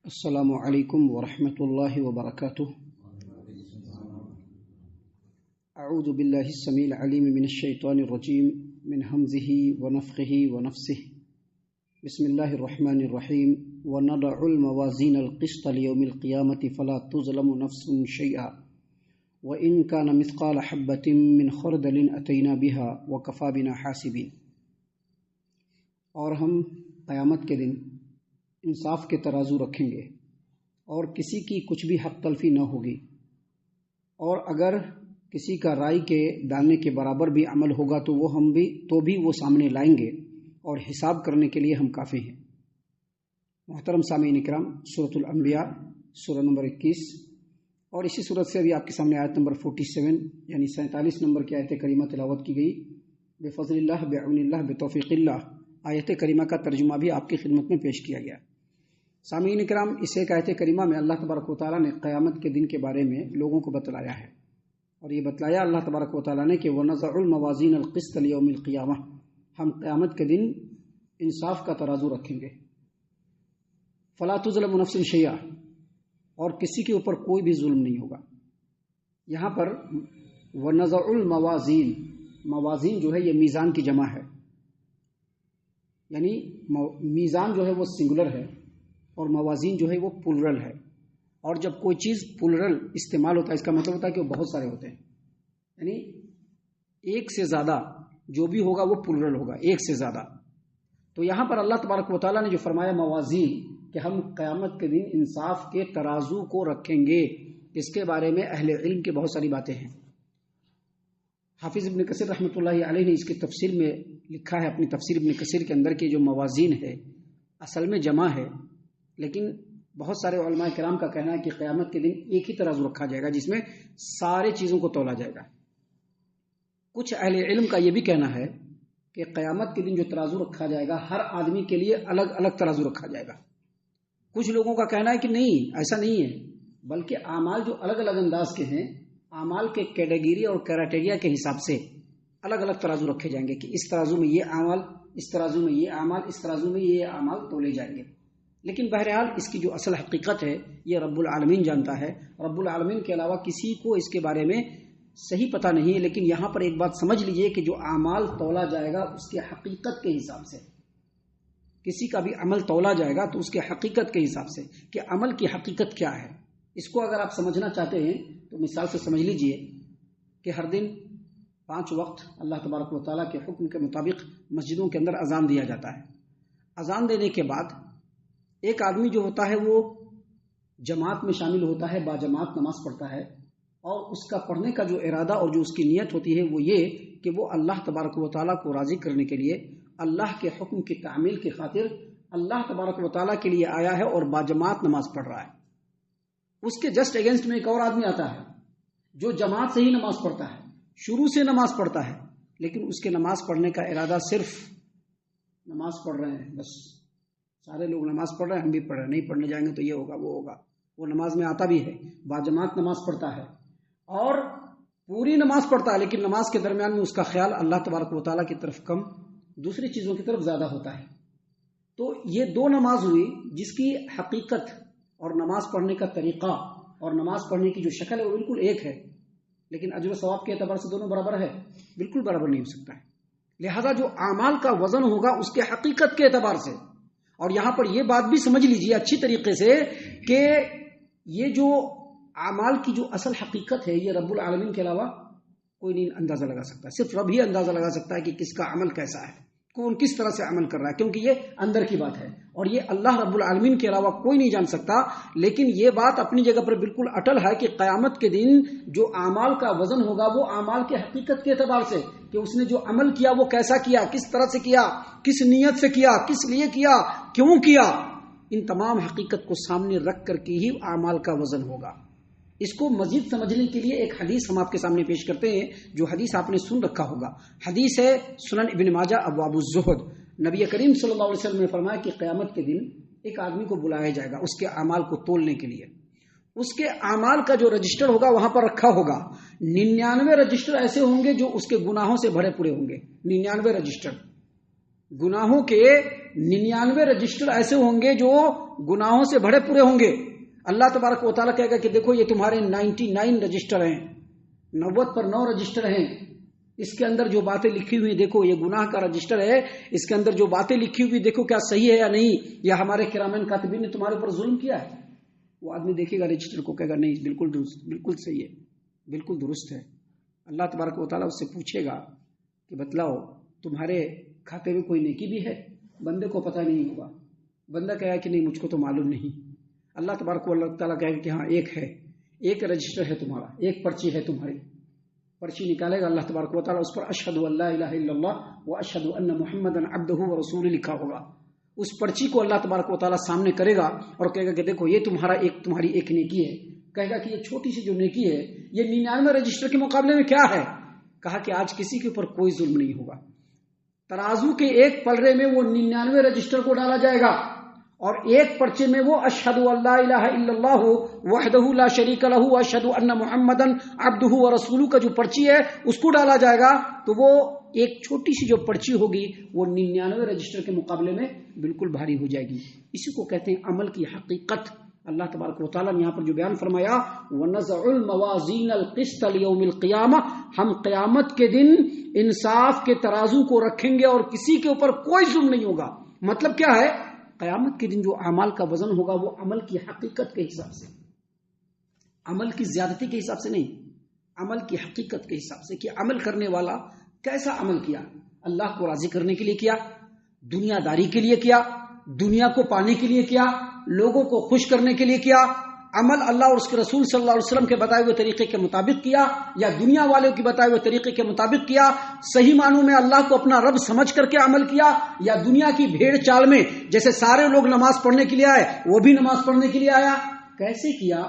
السلام علیکم ورحمۃ اللہ وبرکاتہ۔ اعوذ باللہ السمیع العلیم من الشیطان الرجیم من حمزہ ونفخہ ونفثہ۔ بسم اللہ الرحمن الرحیم۔ ونضع الموازین القسط لیوم القیامۃ فلا تظلم نفس شیئا وإن كان مثقال حبۃ من خردل أتینا بها وکفی بنا حاسبین۔ اور ہم قیامت کے دن انصاف کے ترازو رکھیں گے اور کسی کی کچھ بھی حق تلفی نہ ہوگی، اور اگر کسی کا رائی کے دانے کے برابر بھی عمل ہوگا تو بھی وہ سامنے لائیں گے، اور حساب کرنے کے لیے ہم کافی ہیں۔ محترم سامعین اکرام، سورۃ الانبیاء سورہ نمبر 21 اور اسی سورت سے ابھی آپ کے سامنے آیت نمبر 47 یعنی 47 نمبر کی آیت کریمہ تلاوت کی گئی۔ بفضل اللہ، بعون اللہ، بتوفیق اللہ آیت کریمہ کا ترجمہ بھی آپ کی خدمت میں پیش کیا گیا۔ سامعین اکرام، اس ایک آیت کریمہ میں اللہ تبارک و تعالیٰ نے قیامت کے دن کے بارے میں لوگوں کو بتلایا ہے، اور یہ بتلایا اللہ تبارک و تعالیٰ نے کہ وَنَضَعُ الْمَوَازِينَ الْقِسْطَ لِيَوْمِ الْقِيَامَةِ، ہم قیامت کے دن انصاف کا ترازو رکھیں گے۔ فَلَا تُظْلَمُ نَفْسٌ شَيْئًا، اور کسی کے اوپر کوئی بھی ظلم نہیں ہوگا۔ یہاں پر وَنَضَعُ الْمَوَازِينَ، موازین جو ہے یہ میزان کی جمع ہے، یعنی میزان جو ہے وہ سنگولر ہے اور موازین جو ہے وہ پلورل ہے، اور جب کوئی چیز پلورل استعمال ہوتا ہے اس کا مطلب ہوتا ہے کہ وہ بہت سارے ہوتے ہیں، یعنی ایک سے زیادہ جو بھی ہوگا وہ پلورل ہوگا، ایک سے زیادہ۔ تو یہاں پر اللہ تبارک و تعالیٰ نے جو فرمایا موازین، کہ ہم قیامت کے دن انصاف کے ترازو کو رکھیں گے، اس کے بارے میں اہل علم کے بہت ساری باتیں ہیں۔ حافظ ابن کثیر رحمۃ اللہ علیہ نے اس کی تفسیر میں لکھا ہے، اپنی تفسیر ابن کثیر کے اندر کی جو موازین ہے اصل میں جمع ہے، لیکن بہت سارے علماء کرام کا کہنا ہے کہ قیامت کے دن ایک ہی ترازو رکھا جائے گا جس میں سارے چیزوں کو تولا جائے گا۔ کچھ اہل علم کا یہ بھی کہنا ہے کہ قیامت کے دن جو ترازو رکھا جائے گا ہر آدمی کے لیے الگ الگ ترازو رکھا جائے گا۔ کچھ لوگوں کا کہنا ہے کہ نہیں، ایسا نہیں ہے، بلکہ اعمال جو الگ الگ انداز کے ہیں، اعمال کے کیٹیگری اور کرائٹیریا کے حساب سے الگ الگ ترازو رکھے جائیں گے، کہ اس ترازو میں یہ اعمال، اس ترازو میں یہ اعمال، اس ترازو میں یہ اعمال تولے جائیں گے۔ لیکن بہرحال اس کی جو اصل حقیقت ہے یہ رب العالمین جانتا ہے، رب العالمین کے علاوہ کسی کو اس کے بارے میں صحیح پتہ نہیں ہے۔ لیکن یہاں پر ایک بات سمجھ لیجئے کہ جو اعمال تولا جائے گا اس کے حقیقت کے حساب سے، کسی کا بھی عمل تولا جائے گا تو اس کے حقیقت کے حساب سے، کہ عمل کی حقیقت کیا ہے۔ اس کو اگر آپ سمجھنا چاہتے ہیں تو مثال سے سمجھ لیجئے کہ ہر دن 5 وقت اللہ تبارک و تعالیٰ کے حکم کے مطابق مسجدوں کے اندر اذان دیا جاتا ہے۔ اذان دینے کے بعد ایک آدمی جو ہوتا ہے وہ جماعت میں شامل ہوتا ہے، باجماعت نماز پڑھتا ہے، اور اس کا پڑھنے کا جو ارادہ اور جو اس کی نیت ہوتی ہے وہ یہ کہ وہ اللہ تبارک و تعالیٰ کو راضی کرنے کے لیے، اللہ کے حکم کی تعمیل کی خاطر اللہ تبارک و تعالیٰ کے لیے آیا ہے اور باجماعت نماز پڑھ رہا ہے۔ اس کے جسٹ اگینسٹ میں ایک اور آدمی آتا ہے جو جماعت سے ہی نماز پڑھتا ہے، شروع سے نماز پڑھتا ہے، لیکن اس کے نماز پڑھنے کا ارادہ صرف نماز پڑھ رہے ہیں، بس سارے لوگ نماز پڑھ رہے ہیں، ہم بھی پڑھ رہے ہیں، نہیں پڑھنے جائیں گے تو یہ ہوگا وہ ہوگا۔ وہ نماز میں آتا بھی ہے، باجماعت نماز پڑھتا ہے اور پوری نماز پڑھتا ہے، لیکن نماز کے درمیان میں اس کا خیال اللہ تبارک و تعالیٰ کی طرف کم، دوسری چیزوں کی طرف زیادہ ہوتا ہے۔ تو یہ دو نماز ہوئی جس کی حقیقت اور نماز پڑھنے کا طریقہ اور نماز پڑھنے کی جو شکل ہے وہ بالکل ایک ہے، لیکن اجر و ثواب کے اعتبار سے دونوں برابر ہے؟ بالکل برابر نہیں ہو سکتا ہے۔ لہذا جو اعمال کا وزن ہوگا اس کے حقیقت کے اعتبار سے، اور یہاں پر یہ بات بھی سمجھ لیجئے اچھی طریقے سے کہ یہ جو اعمال کی جو اصل حقیقت ہے یہ رب العالمین کے علاوہ کوئی نہیں اندازہ لگا سکتا، صرف رب ہی اندازہ لگا سکتا ہے کہ کس کا عمل کیسا ہے، کون کس طرح سے عمل کر رہا ہے، کیونکہ یہ اندر کی بات ہے اور یہ اللہ رب العالمین کے علاوہ کوئی نہیں جان سکتا۔ لیکن یہ بات اپنی جگہ پر بالکل اٹل ہے کہ قیامت کے دن جو اعمال کا وزن ہوگا وہ اعمال کے حقیقت کے اعتبار سے، کہ اس نے جو عمل کیا وہ کیسا کیا، کس طرح سے کیا، کس نیت سے کیا، کس لیے کیا، کیوں کیا، ان تمام حقیقت کو سامنے رکھ کر کے ہی اعمال کا وزن ہوگا۔ اس کو مزید سمجھنے کے لیے ایک حدیث ہم آپ کے سامنے پیش کرتے ہیں، جو حدیث آپ نے سن رکھا ہوگا۔ حدیث ہے سنن ابن ماجہ ابواب الزہد۔ نبی کریم صلی اللہ علیہ وسلم نے فرمایا کہ قیامت کے دن ایک آدمی کو بلایا جائے گا اس کے اعمال کو تولنے کے لیے۔ اس کے اعمال کا جو رجسٹر ہوگا وہاں پر رکھا ہوگا، 99 رجسٹر ایسے ہوں گے جو اس کے گناہوں سے بھرے پورے ہوں گے، 99 رجسٹر، گناہوں کے 99 رجسٹر ایسے ہوں گے جو گناہوں سے بھرے پورے ہوں گے. اللہ تبارک و تعالیٰ کہے گا کہ دیکھو یہ تمہارے 99 رجسٹر ہیں، 90 پر 9 رجسٹر ہیں. اس کے اندر جو باتیں لکھی ہوئی دیکھو، یہ گناہ کا رجسٹر ہے، اس کے اندر جو باتیں لکھی ہوئی دیکھو کیا صحیح ہے یا نہیں، یا ہمارے کرامین کاتبین نے تمہارے اوپر ظلم کیا ہے. وہ آدمی دیکھے گا رجسٹر کو، کہے گا نہیں بالکل درست، بالکل صحیح ہے، بالکل درست ہے. اللہ تبارک و تعالیٰ اس سے پوچھے گا کہ بتلاؤ تمہارے کھاتے میں کوئی نیکی بھی ہے؟ بندے کو پتہ نہیں ہوگا. بندہ کہے گا کہ نہیں مجھ کو تو معلوم نہیں. اللہ تبارک و تعالیٰ کہے گا کہ ہاں ایک ہے، ایک رجسٹر ہے تمہارا، ایک پرچی ہے تمہاری. پرچی نکالے گا اللہ تبارک و تعالیٰ، اس پر اشہد ان لا الہ الا اللہ و اشہد ان محمدا عبدہ و رسولہ لکھا ہوگا. اس پرچی کو اللہ تبارک و تعالیٰ سامنے کرے گا اور کہے گا کہ دیکھو یہ تمہاری ایک نیکی ہے. کہے گا کہ یہ چھوٹی سی جو نیکی ہے یہ 99 رجسٹر کے مقابلے میں کیا ہے؟ کہا کہ آج کسی کے اوپر کوئی ظلم نہیں ہوگا. ترازو کے ایک پلڑے میں وہ 99 رجسٹر کو ڈالا جائے گا اور ایک پرچے میں وہ اشہد ان لا الہ الا اللہ وحدہ لا شریک لہ واشہد ان محمدا عبدہ ورسولہ کا جو پرچی ہے اس کو ڈالا جائے گا. تو وہ ایک چھوٹی سی جو پرچی ہوگی وہ 99 رجسٹر کے مقابلے میں بالکل بھاری ہو جائے گی. اسی کو کہتے ہیں عمل کی حقیقت. اللہ تبارک و تعالیٰ نے یہاں پر جو بیان فرمایا وَنَزَعُ الْمَوَازِينَ الْقِسْطَ لِيَوْمِ الْقِيَامَةِ، ہم قیامت کے دن انصاف کے ترازو کو رکھیں گے اور کسی کے اوپر کوئی ظلم نہیں ہوگا. مطلب کیا ہے؟ قیامت کے دن جو اعمال کا وزن ہوگا وہ عمل کی حقیقت کے حساب سے، عمل کی زیادتی کے حساب سے نہیں، عمل کی حقیقت کے حساب سے کہ عمل کرنے والا کیسا عمل کیا. اللہ کو راضی کرنے کے لیے کیا، دنیا داری کے لیے کیا، دنیا کو پانے کے لیے کیا، لوگوں کو خوش کرنے کے لیے کیا. عمل اللہ اور اس کے رسول صلی اللہ علیہ وسلم کے بتائے ہوئے طریقے کے مطابق کیا یا دنیا والوں کی بتائے ہوئے طریقے کے مطابق کیا. صحیح معنوں میں اللہ کو اپنا رب سمجھ کر کے عمل کیا یا دنیا کی بھیڑ چال میں جیسے سارے لوگ نماز پڑھنے کے لیے آئے وہ بھی نماز پڑھنے کے لیے آیا. کیسے کیا؟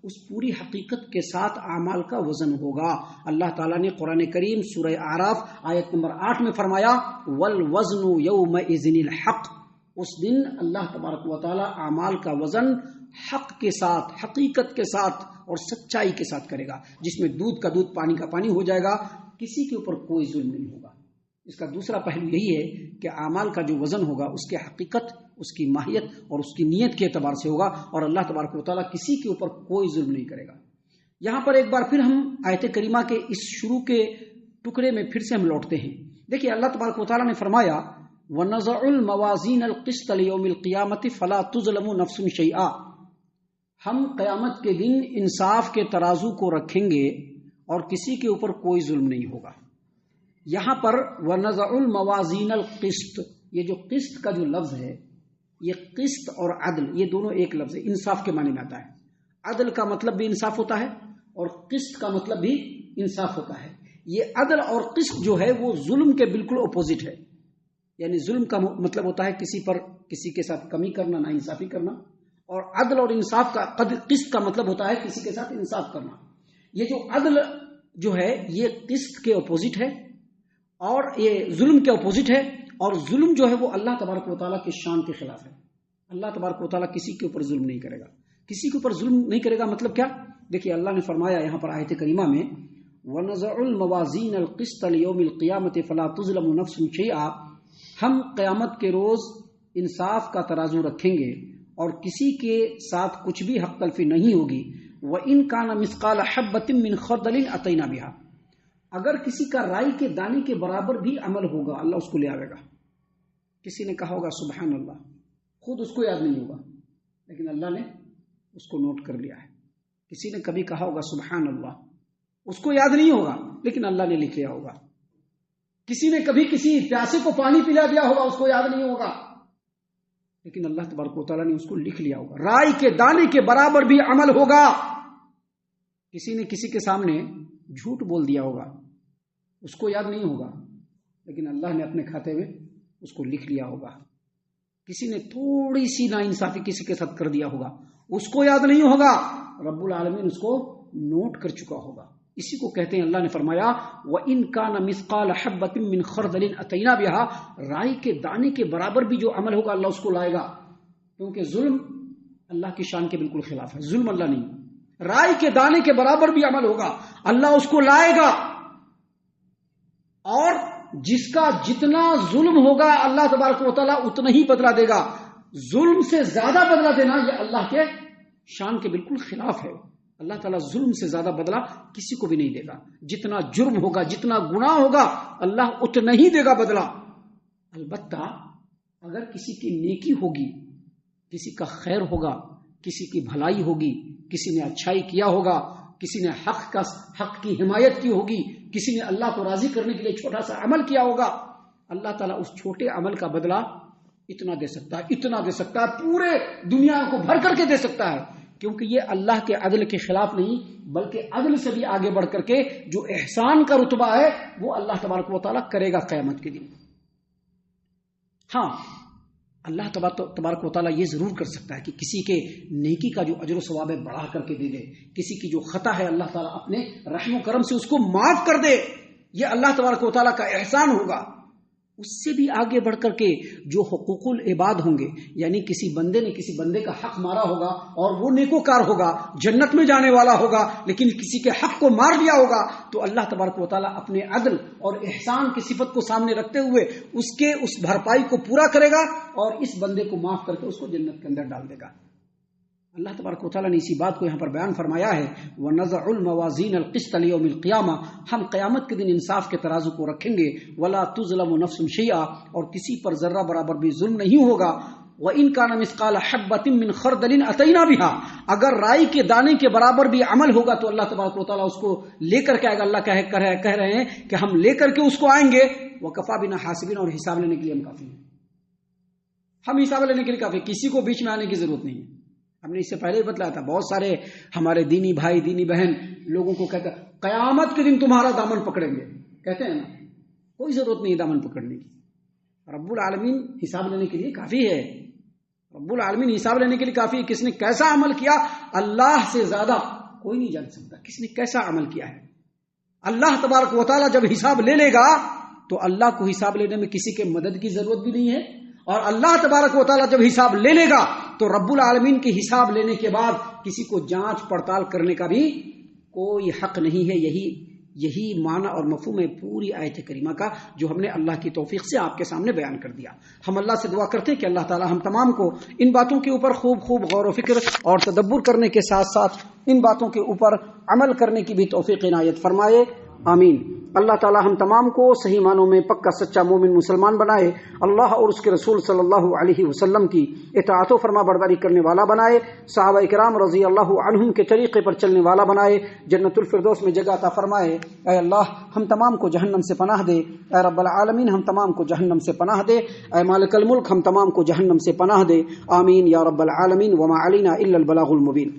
اس پوری حقیقت کے ساتھ اعمال کا وزن ہوگا. اللہ تعالیٰ نے قرآن کریم سورہ اعراف آیت نمبر 8 میں فرمایا والوزن یومئذ الحق. اس دن اللہ تبارک و تعالیٰ اعمال کا وزن حق کے ساتھ، حقیقت کے ساتھ اور سچائی کے ساتھ کرے گا، جس میں دودھ کا دودھ پانی کا پانی ہو جائے گا. کسی کے اوپر کوئی ظلم نہیں ہوگا. اس کا دوسرا پہلو یہی ہے کہ اعمال کا جو وزن ہوگا اس کی حقیقت، اس کی ماہیت اور اس کی نیت کے اعتبار سے ہوگا اور اللہ تبارک و تعالیٰ کسی کے اوپر کوئی ظلم نہیں کرے گا. یہاں پر ایک بار پھر ہم آیت کریمہ کے اس شروع کے ٹکڑے میں پھر سے ہم لوٹتے ہیں. دیکھیے اللہ تبارک و تعالیٰ نے فرمایا وَنَزَعُ الْمَوَازِينَ الْقِسْطَ لِيَوْمِ الْقِيَامَةِ فَلَا تُظْلَمُ نَفْسٌ شَيْئًا. ہم قیامت کے دن انصاف کے ترازو کو رکھیں گے اور کسی کے اوپر کوئی ظلم نہیں ہوگا. یہاں پر وَنَزَعُ الْمَوَازِينَ الْقِسْطَ، یہ جو قسط کا جو لفظ ہے یہ قسط اور عدل یہ دونوں ایک لفظ ہے، انصاف کے معنی میں آتا ہے. عدل کا مطلب بھی انصاف ہوتا ہے اور قسط کا مطلب بھی انصاف ہوتا ہے. یہ عدل اور قسط جو ہے وہ ظلم کے بالکل اپوزٹ ہے. یعنی ظلم کا مطلب ہوتا ہے کسی کے ساتھ کمی کرنا، نا انصافی کرنا، اور عدل اور انصاف کا قسط کا مطلب ہوتا ہے کسی کے ساتھ انصاف کرنا. یہ جو عدل جو ہے یہ قسط کے اپوزٹ ہے اور یہ ظلم کے اپوزٹ ہے. اور ظلم جو ہے وہ اللہ تبارک و تعالیٰ کی شان کے خلاف ہے. اللہ تبارک و تعالیٰ کسی کے اوپر ظلم نہیں کرے گا. کسی کے اوپر ظلم نہیں کرے گا مطلب کیا؟ دیکھیے اللہ نے فرمایا یہاں پر آیت کریمہ میں وَنَزَعُ الْمَوَازِينَ الْقِسْطَ لِيَوْمِ الْقِيَامَةِ فَلَا تُظْلَمُ نَفْسٌ شَيْئًا. ہم قیامت کے روز انصاف کا ترازو رکھیں گے اور کسی کے ساتھ کچھ بھی حق تلفی نہیں ہوگی. وَإِن كَانَ مِثْقَالَ حَبَّةٍ مِّنْ خَرْدَلٍ أَتَيْنَا بِهَا. اگر کسی کا رائی کے دانے کے برابر بھی عمل ہوگا اللہ اس کو لے آئے گا. کسی نے کہا ہوگا سبحان اللہ، خود اس کو یاد نہیں ہوگا لیکن اللہ نے اس کو نوٹ کر لیا ہے. کسی نے کبھی کہا ہوگا سبحان اللہ، اس کو یاد نہیں ہوگا لیکن اللہ نے لکھ لیا ہوگا. کسی نے کبھی کسی پیاسے کو پانی پلا دیا ہوگا، اس کو یاد نہیں ہوگا لیکن اللہ تبارک و تعالیٰ نے اس کو لکھ لیا ہوگا. رائی کے دانے کے برابر بھی عمل ہوگا. کسی نے کسی کے سامنے جھوٹ بول دیا ہوگا، اس کو یاد نہیں ہوگا لیکن اللہ نے اپنے کھاتے میں اس کو لکھ لیا ہوگا. کسی نے تھوڑی سی ناانصافی کسی کے ساتھ کر دیا ہوگا، اس کو یاد نہیں ہوگا، رب العالمین اس کو نوٹ کر چکا ہوگا. اسی کو کہتے ہیں اللہ نے فرمایا وَإِن كَانَ مِثْقَالَ حَبَّةٍ مِّنْ خَرْدَلٍ أَتَيْنَا بِهَا. رائی کے دانے کے برابر بھی جو عمل ہوگا اللہ اس کو لائے گا. کیونکہ ظلم اللہ کی شان کے بالکل خلاف ہے. ظلم اللہ نہیں. رائی کے دانے کے برابر بھی عمل ہوگا اللہ اس کو لائے گا. اور جس کا جتنا ظلم ہوگا اللہ تبارک و تعالیٰ اتنا ہی بدلہ دے گا. ظلم سے زیادہ بدلہ دینا یہ اللہ کے شان کے بالکل خلاف ہے. اللہ تعالیٰ ظلم سے زیادہ بدلہ کسی کو بھی نہیں دے گا. جتنا جرم ہوگا، جتنا گناہ ہوگا، اللہ اتنا ہی دے گا بدلہ. البتہ اگر کسی کی نیکی ہوگی، کسی کا خیر ہوگا، کسی کی بھلائی ہوگی، کسی نے اچھائی کیا ہوگا، کسی نے حق کی حمایت کی ہوگی، کسی نے اللہ کو راضی کرنے کے لیے چھوٹا سا عمل کیا ہوگا، اللہ تعالیٰ اس چھوٹے عمل کا بدلہ اتنا دے سکتا ہے، اتنا دے سکتا ہے، پورے دنیا کو بھر کر کے دے سکتا ہے. کیونکہ یہ اللہ کے عدل کے خلاف نہیں، بلکہ عدل سے بھی آگے بڑھ کر کے جو احسان کا رتبہ ہے وہ اللہ تبارک و تعالیٰ کرے گا قیامت کے دن. ہاں، اللہ تبارک و تعالیٰ یہ ضرور کر سکتا ہے کہ کسی کے نیکی کا جو اجر و ثواب ہے بڑھا کر کے دے دے، کسی کی جو خطا ہے اللہ تعالیٰ اپنے رحم و کرم سے اس کو معاف کر دے. یہ اللہ تبارک و تعالیٰ کا احسان ہوگا. اس سے بھی آگے بڑھ کر کے جو حقوق العباد ہوں گے، یعنی کسی بندے نے کسی بندے کا حق مارا ہوگا اور وہ نیکوکار ہوگا، جنت میں جانے والا ہوگا، لیکن کسی کے حق کو مار دیا ہوگا، تو اللہ تبارک و تعالیٰ اپنے عدل اور احسان کی صفت کو سامنے رکھتے ہوئے اس بھرپائی کو پورا کرے گا اور اس بندے کو معاف کر کے اس کو جنت کے اندر ڈال دے گا. اللہ تبارک و تعالیٰ نے اسی بات کو یہاں پر بیان فرمایا ہے، وَنَضَعُ الْمَوَازِينَ الْقِسْطَ لِيَوْمِ الْقِيَامَةِ، ہم قیامت کے دن انصاف کے ترازو کو رکھیں گے. وَلَا تُظْلَمُ نَفْسٌ شَيْئًا، اور کسی پر ذرہ برابر بھی ظلم نہیں ہوگا. وَإِن كَانَ مِثْقَالَ حَبَّةٍ مِّنْ خَرْدَلٍ أَتَيْنَا بِهَا، اگر رائی کے دانے کے برابر بھی عمل ہوگا تو اللہ تبارک و تعالیٰ اس کو لے کر کے آئے گا. اللہ کہہ رہے ہیں کہ ہم لے کر کے اس کو آئیں گے. وَكَفَىٰ بِنَا حَاسِبِينَ، اور حساب لینے کے لیے ہم کافی ہیں. ہم حساب لینے کے لیے کافی، کسی کو بیچ میں آنے کی ضرورت نہیں ہے. ہم نے اس سے پہلے ہی بتلایا تھا، بہت سارے ہمارے دینی بھائی دینی بہن لوگوں کو کہتے ہیں قیامت کے دن تمہارا دامن پکڑیں گے، کہتے ہیں نا. کوئی ضرورت نہیں دامن پکڑنے کی. رب العالمین حساب لینے کے لیے کافی ہے. رب العالمین حساب لینے کے لیے کافی ہے. کس نے کیسا عمل کیا اللہ سے زیادہ کوئی نہیں جان سکتا کس نے کیسا عمل کیا ہے. اللہ تبارک و تعالیٰ جب حساب لے لے گا تو اللہ کو حساب لینے میں کسی کے مدد کی ضرورت بھی نہیں ہے. اور اللہ تبارک و تعالیٰ جب حساب لے لے گا تو رب العالمین کے حساب لینے کے بعد کسی کو جانچ پڑتال کرنے کا بھی کوئی حق نہیں ہے. یہی معنی اور مفہوم ہے پوری آیت کریمہ کا جو ہم نے اللہ کی توفیق سے آپ کے سامنے بیان کر دیا. ہم اللہ سے دعا کرتے ہیں کہ اللہ تعالی ہم تمام کو ان باتوں کے اوپر خوب غور و فکر اور تدبر کرنے کے ساتھ ساتھ ان باتوں کے اوپر عمل کرنے کی بھی توفیق عنایت فرمائے. آمین. اللہ تعالی ہم تمام کو صحیح معنوں میں پکا سچا مومن مسلمان بنائے. اللہ اور اس کے رسول صلی اللہ علیہ وسلم کی اطاعت و فرما برداری کرنے والا بنائے. صحابہ کرام رضی اللہ عنہم کے طریقے پر چلنے والا بنائے. جنت الفردوس میں جگہ عطا فرمائے. اے اللہ ہم تمام کو جہنم سے پناہ دے. اے رب العالمین ہم تمام کو جہنم سے پناہ دے. اے مالک الملک ہم تمام کو جہنم سے پناہ دے. آمین یا رب العالمین. وما علینا الا البلاغ المبین.